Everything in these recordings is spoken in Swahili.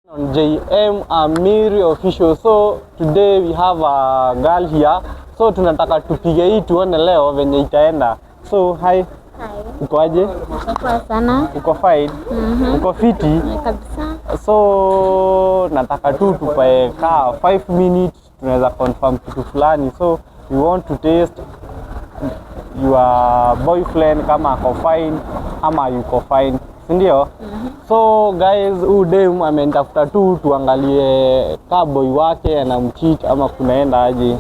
On JM Amiri official. So today we have a girl here. So tunataka tupige hii tuone leo venye itaenda. So hi. Hi. Uko aje? Uko sana. Uko fine? Uko fiti? Kabisa. So nataka tu tupae kaa 5 minutes tunaweza confirm kitu fulani. So we want to taste your boyfriend kama ako fine ama yuko fine. Sindio? So guys, dem amenitafuta tu tuangalie ka boy wake anamcheat ama kunaenda aje.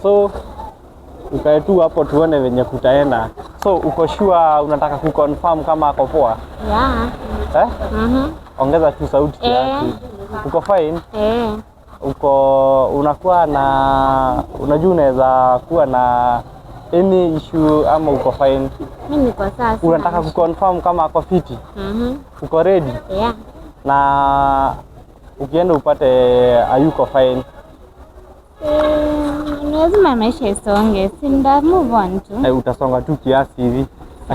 So ukae tu hapo tuone venye kutaenda. So uko sure unataka kuconfirm kama ako poa? Yeah. Ongeza tu sauti kiasi. Uko fine? Uko unakuwa na unajua unaweza kuwa na any issue ama uko fine? Mimi niko sawa. Unataka kuconfirm kama ako fiti? Uko ready? Yeah. Na ukienda upate ayuko fine? Lazima maisha isonge. Sinda move on tu. Utasonga tu kiasi hivi.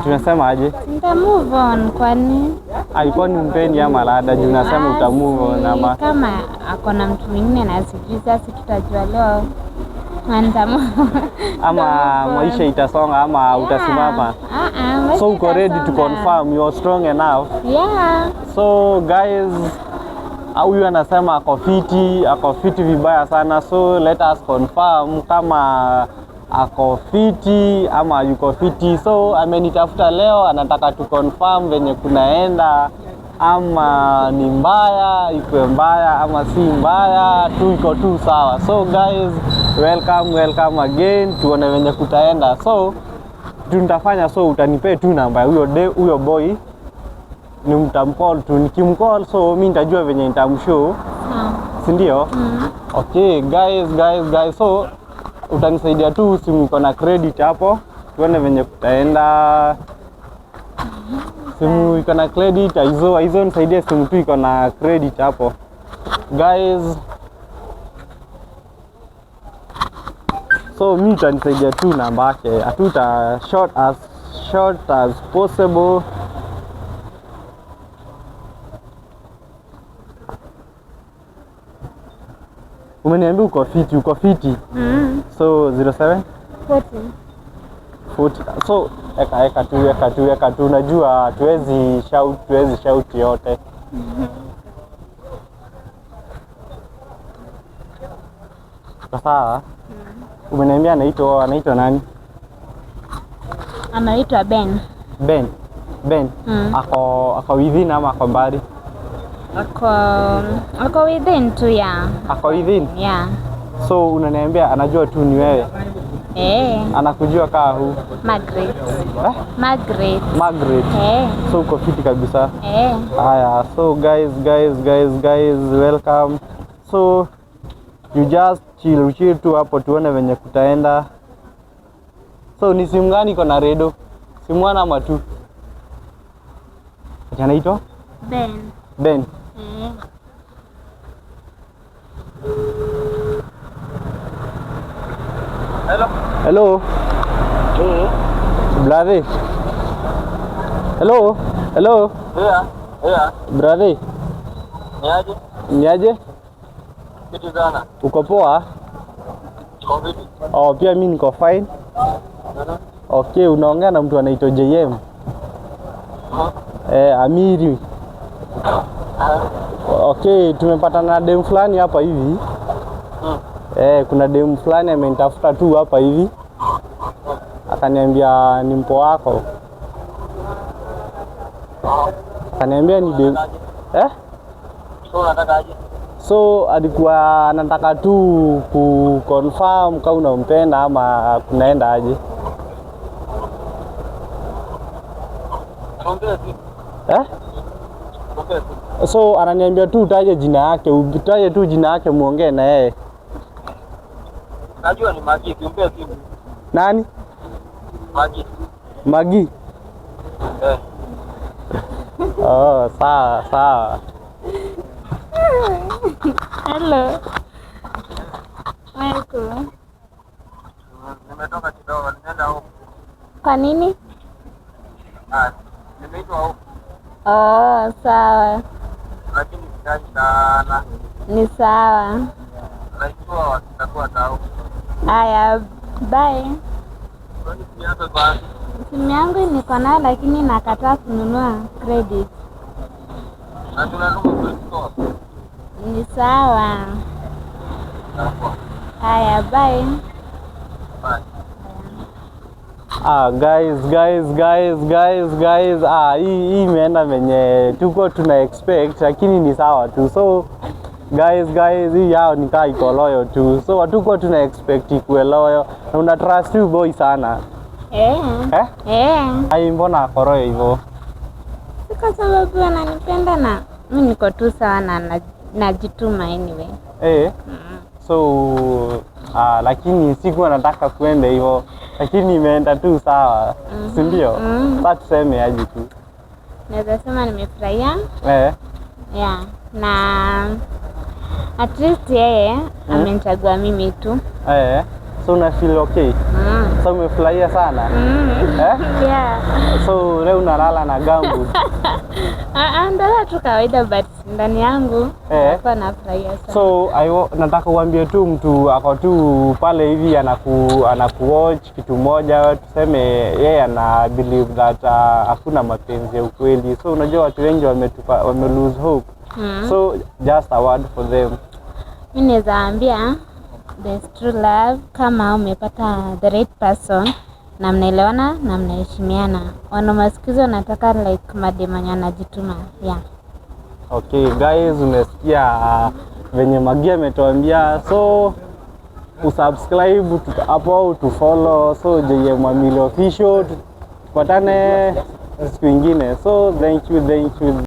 Tunasema aje? Sinda move on kwani? Alikuwa ni mpendi ama labda juu unasema utamove on ama kama ako na mtu mwingine na sijui sasa tutajua leo. Ama maisha itasonga ama utasimama. So uko ready to confirm you're strong enough? Yeah. So guys, huyu anasema ako fiti vibaya sana. So let us confirm kama ako fiti ama yuko fiti. So amenitafuta leo anataka tu confirm venye kunaenda ama ni mbaya, iko mbaya ama si mbaya, tu iko tu sawa. So guys, welcome again, tuone venye kutaenda. So tunatafanya, so utanipea tu namba huyo boy ni mtamcall tu, nikimcall so mimi nitajua venye nitamshow. Si ndio? Okay guys, so utanisaidia tu simu iko na credit hapo, tuone venye kutaenda. Simu iko na credit, hizo nisaidie simu tu iko na credit hapo. Guys, so mimi utanisaidia tu namba yake, atuta short as possible. Umeniambia uko fiti. So 07 40. So eka tu, unajua tuwezi shout yote. Sawa. Umeniambia anaitwa nani? Anaitwa Ben. Ben. Ako within ama ako mbali? Ako within tu ya. Ako within? Yeah. So unaniambia anajua tu ni wewe? Anakujua kaa huu? Margaret. Margaret. So uko fiti kabisa? Haya, so guys, welcome. So you just chill tu hapo tuone venye kutaenda. So ni simu gani iko na redo? Simu ana ama tu? Anaitwa? Ben. Hello. Brother. Hello. Yeah. Brother. Niaje? Kitu sana. Uko poa? Oh, pia mimi niko fine. Okay, unaongea na mtu anaitwa JM. Amiri. Okay, tumepatana na dem fulani hapa hivi. Kuna dem fulani amenitafuta tu hapa hivi. Akaniambia ni mpo wako. Akaniambia ni dem. So unataka aje? So alikuwa anataka tu kuconfirm kama unampenda ama kunaenda aje. So ananiambia tu utaje jina yake muongee na yeye. Najua ni Magi, kimpea simu. Nani? Magi. Oh, sawa. Hello. Welcome. Nimetoka kidogo, nenda huko. Kwa nini? Nimeitwa huko. Sawa. Lakini kazi sana. Ni sawa. Naijua wakitakuwa tao. Haya, bye. Kwani siasa basi. Simu yangu niko nayo lakini nakataa kununua credit. Na tunanunua kwa Ni sawa. sawa. Haya, bye. Bye. Guys, hii imeenda venye tuko tuna expect, lakini ni sawa tu. So guys, hii yao ni kaa iko loyo tu, so hatuko tuna expect ikuwe loyo, na una trust you boy sana ai, mbona ako loyo hivyo? Kwa sababu ananipenda na mimi niko tu sawa na najituma anyway. So lakini siku nataka kuende hivyo, lakini imeenda tu sawa, si ndio? Sasa tuseme aje tu, naweza sema nimefurahia na at least yeye amenichagua mimi tu. So una feel okay? So umefurahia sana? Yeah. So leo unalala na gambu? Ndala tu kawaida, but ndani yangu kwa nafurahia sana. So nataka uambie tu mtu ako tu pale hivi anakuwatch kitu moja, tuseme yeye ana believe that hakuna mapenzi ya ukweli. So unajua watu wengi wame lose hope. So just a word for them. Mimi naweza ambia there's true love kama umepata the right person na mnaelewana na mnaheshimiana. Wana masikizo nataka like mademanya anajituma. Okay guys, umesikia venye Magi ametuambia, so usubscribe hapo au tufollow, so JM Mwamili Official, tupatane siku ingine. So thank you.